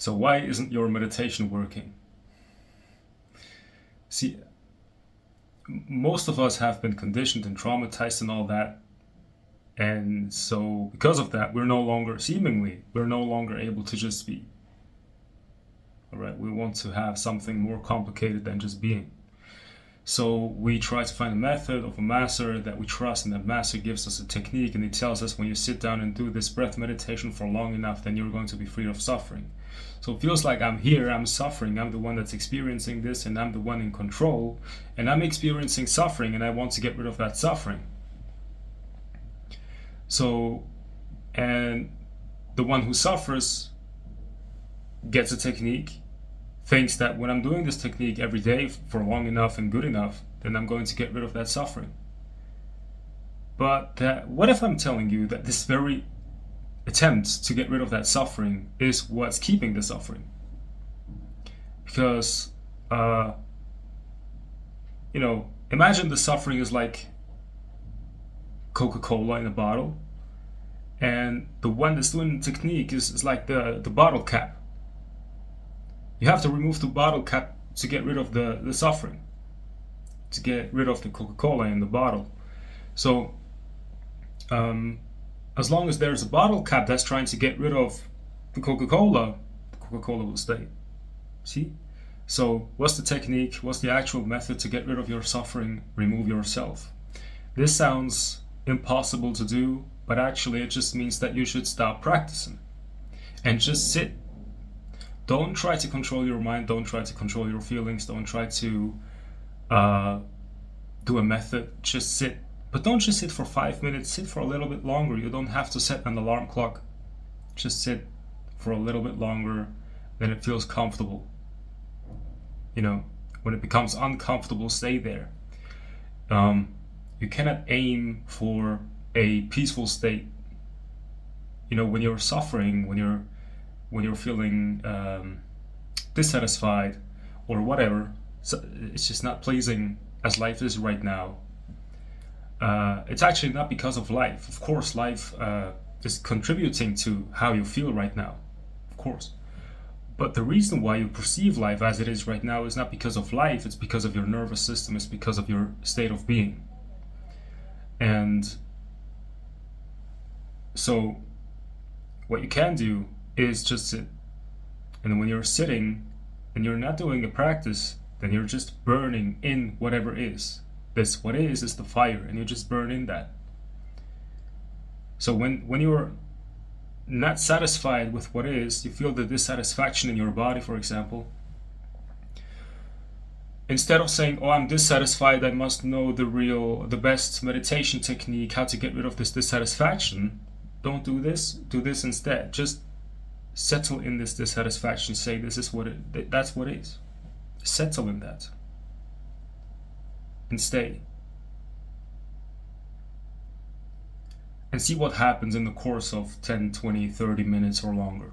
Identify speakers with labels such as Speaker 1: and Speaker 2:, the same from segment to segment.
Speaker 1: So why isn't your meditation working? See, most of us have been conditioned and traumatized and all that. And so because of that, we're no longer able to just be. All right, we want to have something more complicated than just being. So we try to find a method of a master that we trust, and that master gives us a technique, and he tells us, when you sit down and do this breath meditation for long enough, then you're going to be free of suffering. So it feels like I'm here, I'm suffering, I'm the one that's experiencing this, and I'm the one in control, and I'm experiencing suffering, and I want to get rid of that suffering. So, and the one who suffers gets a technique, thinks that when I'm doing this technique every day for long enough and good enough, then I'm going to get rid of that suffering. But what if I'm telling you that this very attempt to get rid of that suffering is what's keeping the suffering? Because, imagine the suffering is like Coca-Cola in a bottle, and the one that's doing the technique is like the bottle cap. You have to remove the bottle cap to get rid of the suffering, to get rid of the Coca-Cola in the bottle. So as long as there's a bottle cap that's trying to get rid of the Coca-Cola will stay. See? So what's the technique? What's the actual method to get rid of your suffering? Remove yourself. This sounds impossible to do, but actually it just means that you should stop practicing and just sit. Don't try to control your mind, don't try to control your feelings, don't try to do a method, just sit. But don't just sit for 5 minutes, sit for a little bit longer. You don't have to set an alarm clock. Just sit for a little bit longer, then it feels comfortable. When it becomes uncomfortable, stay there. You cannot aim for a peaceful state. When you're suffering, when you're feeling dissatisfied or whatever, so it's just not pleasing as life is right now. It's actually not because of life. Of course, life is contributing to how you feel right now, of course. But the reason why you perceive life as it is right now is not because of life, it's because of your nervous system, it's because of your state of being. And so what you can do is just sit. And when you're sitting and you're not doing a practice, then you're just burning in whatever is. What is the fire, and you just burn in that. So when you're not satisfied with what is, you feel the dissatisfaction in your body, for example. Instead of saying, oh, I'm dissatisfied, I must know the best meditation technique, how to get rid of this dissatisfaction. Don't do this, do this instead. Just settle in this dissatisfaction, say this is that's what it is. Settle in that. And stay. And see what happens in the course of 10, 20, 30 minutes or longer.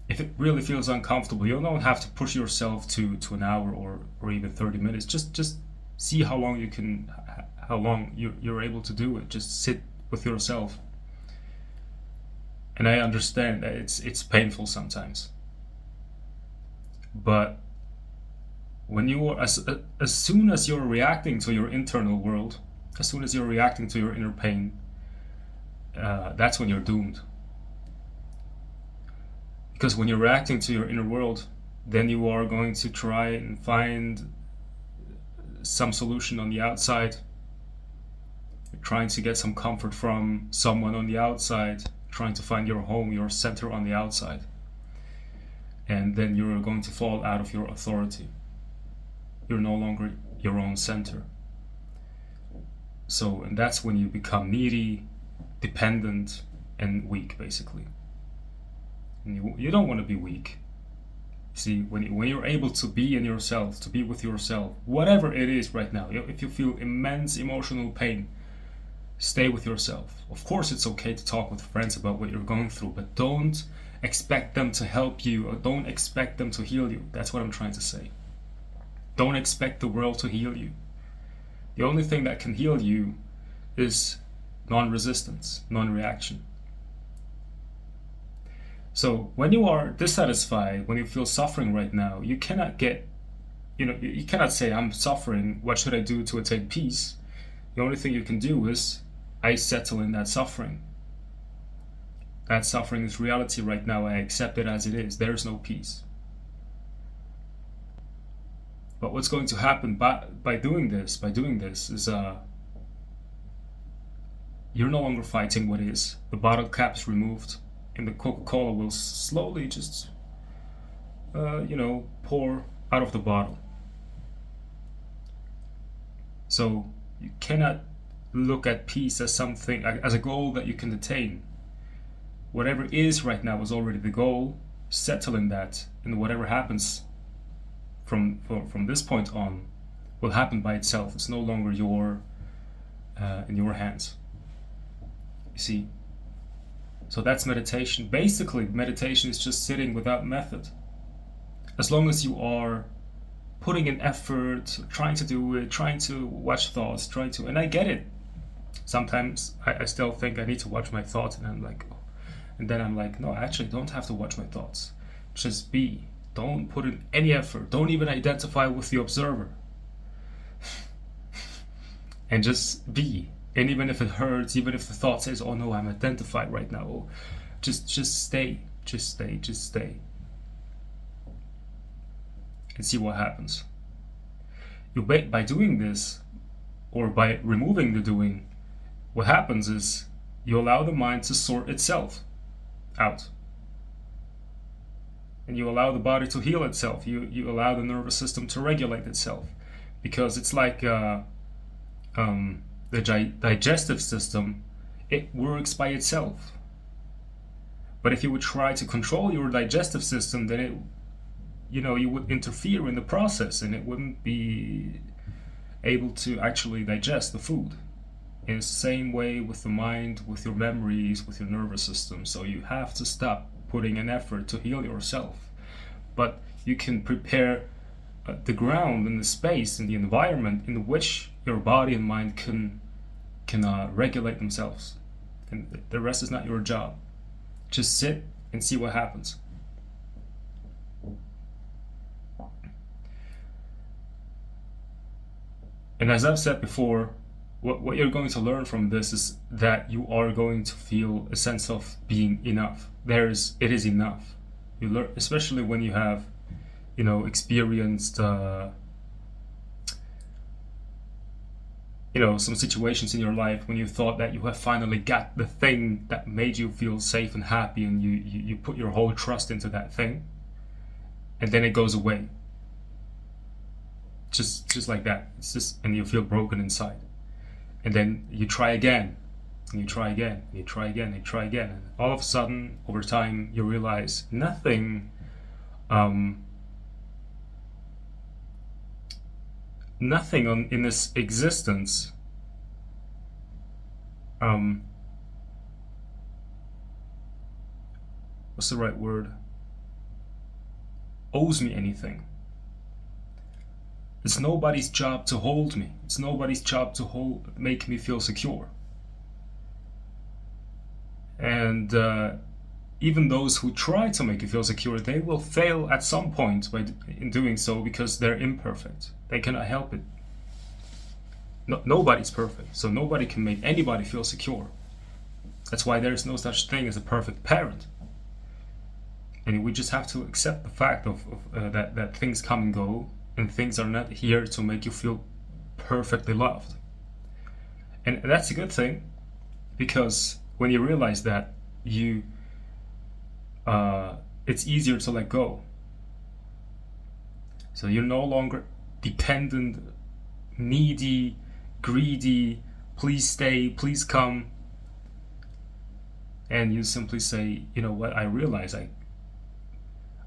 Speaker 1: If it really feels uncomfortable, you don't have to push yourself to an hour or even 30 minutes. Just see how long you're able to do it. Just sit with yourself. And I understand that it's painful sometimes. But when as soon as you're reacting to your internal world, as soon as you're reacting to your inner pain, that's when you're doomed. Because when you're reacting to your inner world, then you are going to try and find some solution on the outside. You're trying to get some comfort from someone on the outside, trying to find your home, your center on the outside. And then you're going to fall out of your authority. You're no longer your own center. So, and that's when you become needy, dependent, and weak, basically. And you don't want to be weak. See, when you're able to be in yourself, to be with yourself, whatever it is right now, if you feel immense emotional pain, stay with yourself. Of course, it's okay to talk with friends about what you're going through, but don't expect them to help you, or don't expect them to heal you. That's what I'm trying to say. Don't expect the world to heal you. The only thing that can heal you is non-resistance, non-reaction. So when you are dissatisfied, when you feel suffering right now, you cannot get, you cannot say, I'm suffering, what should I do to attain peace? The only thing you can do is, I settle in that suffering. That suffering is reality right now. I accept it as it is. There is no peace. But what's going to happen by doing this is you're no longer fighting what is. The bottle cap is removed, and the Coca-Cola will slowly just, pour out of the bottle. So you cannot look at peace as something, as a goal that you can attain. Whatever is right now is already the goal. Settle in that, and whatever happens from this point on will happen by itself. It's no longer in your hands. You see? So that's meditation. Basically, meditation is just sitting without method. As long as you are putting in effort, trying to do it, trying to watch thoughts, and I get it. Sometimes I still think I need to watch my thoughts, and I'm like, oh. And then I'm like, no, I actually don't have to watch my thoughts. Just be. Don't put in any effort. Don't even identify with the observer. And just be. And even if it hurts, even if the thought says, oh no, I'm identified right now, oh, just stay. Just stay. And see what happens. By doing this, or by removing the doing, what happens is you allow the mind to sort itself out. And you allow the body to heal itself. You allow the nervous system to regulate itself. Because it's like the digestive system, it works by itself. But if you would try to control your digestive system, then you would interfere in the process, and it wouldn't be able to actually digest the food. In the same way with the mind, with your memories, with your nervous system. So you have to stop putting an effort to heal yourself. But you can prepare the ground and the space and the environment in which your body and mind can regulate themselves. And the rest is not your job. Just sit and see what happens. And as I've said before, what you're going to learn from this is that you are going to feel a sense of being enough. It is enough. You learn, especially when you have, experienced, some situations in your life when you thought that you have finally got the thing that made you feel safe and happy, and you put your whole trust into that thing, and then it goes away. Just like that. And you feel broken inside. And then you try again, and you try again, and you try again, and you try again. And all of a sudden, over time, you realize nothing in this existence what's the right word? Owes me anything. It's nobody's job to hold me. It's nobody's job to make me feel secure. And even those who try to make you feel secure, they will fail at some point in doing so, because they're imperfect. They cannot help it. Nobody's perfect, so nobody can make anybody feel secure. That's why there's no such thing as a perfect parent. And we just have to accept the fact of that things come and go, and things are not here to make you feel perfectly loved. And that's a good thing, because when you realize that, it's easier to let go. So you're no longer dependent, needy, greedy, please stay, please come. And you simply say, you know what, I realize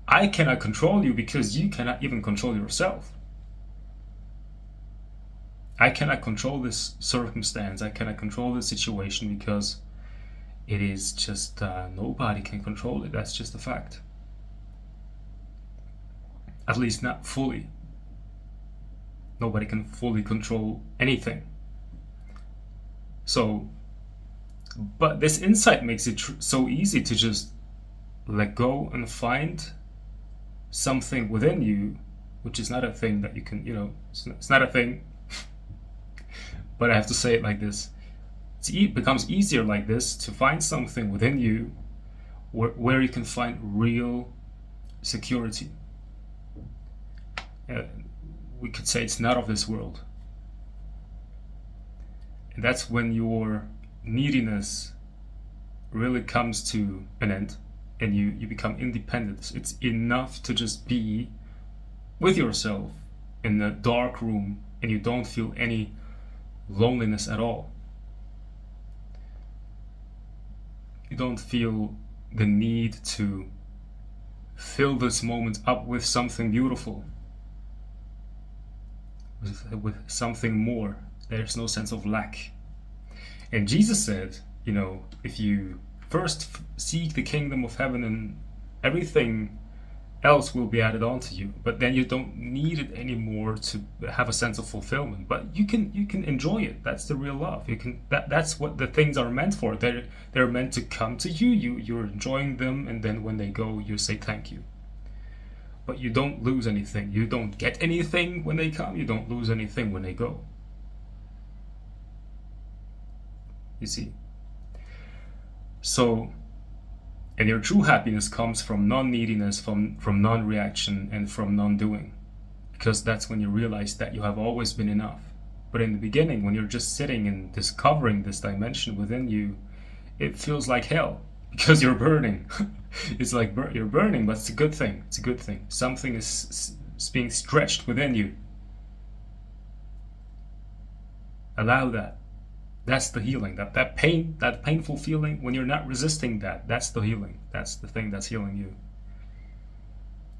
Speaker 1: I cannot control you, because you cannot even control yourself. I cannot control this circumstance. I cannot control this situation, because it is just nobody can control it. That's just a fact. At least not fully. Nobody can fully control anything. So, but this insight makes it so easy to just let go and find something within you, which is not a thing that you can, it's not a thing, but I have to say it like this. It becomes easier like this to find something within you where you can find real security. We could say it's not of this world. And that's when your neediness really comes to an end and you become independent. It's enough to just be with yourself in a dark room and you don't feel any loneliness at all. You don't feel the need to fill this moment up with something beautiful, with something more. There's no sense of lack. And Jesus said, if you first seek the kingdom of heaven, and everything else will be added on to you. But then you don't need it anymore to have a sense of fulfillment. But you can enjoy it. That's the real love. That's what the things are meant for. They're meant to come to you. You're enjoying them, and then when they go, you say thank you. But you don't lose anything. You don't get anything when they come. You don't lose anything when they go. You see? So, and your true happiness comes from non-neediness, from non-reaction, and from non-doing. Because that's when you realize that you have always been enough. But in the beginning, when you're just sitting and discovering this dimension within you, it feels like hell. Because you're burning. It's like you're burning, but it's a good thing. It's a good thing. Something is being stretched within you. Allow that. That's the healing. That pain, that painful feeling, when you're not resisting that's the healing. That's the thing that's healing you.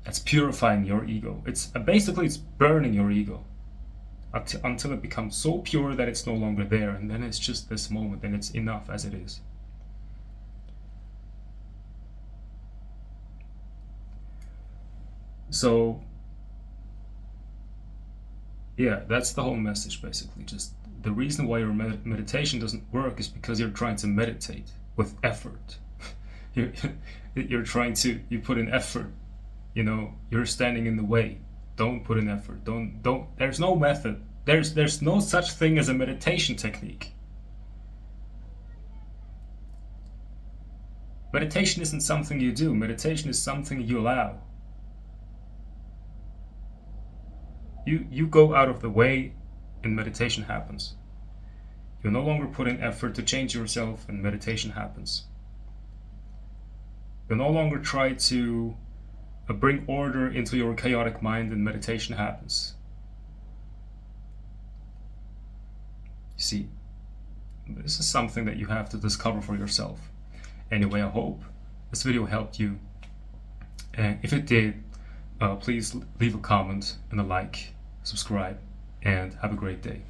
Speaker 1: That's purifying your ego. It's burning your ego until it becomes so pure that it's no longer there, and then it's just this moment, and it's enough as it is. So, yeah, that's the whole message, basically. Just the reason why your meditation doesn't work is because you're trying to meditate with effort. You put in effort. You're standing in the way. Don't put in effort. Don't. There's no method. There's no such thing as a meditation technique. Meditation isn't something you do. Meditation is something you allow. You go out of the way and meditation happens. You no longer put in effort to change yourself and meditation happens. You no longer try to bring order into your chaotic mind and meditation happens. You see, this is something that you have to discover for yourself. Anyway, I hope this video helped you. And if it did, please leave a comment and a like, subscribe, and have a great day.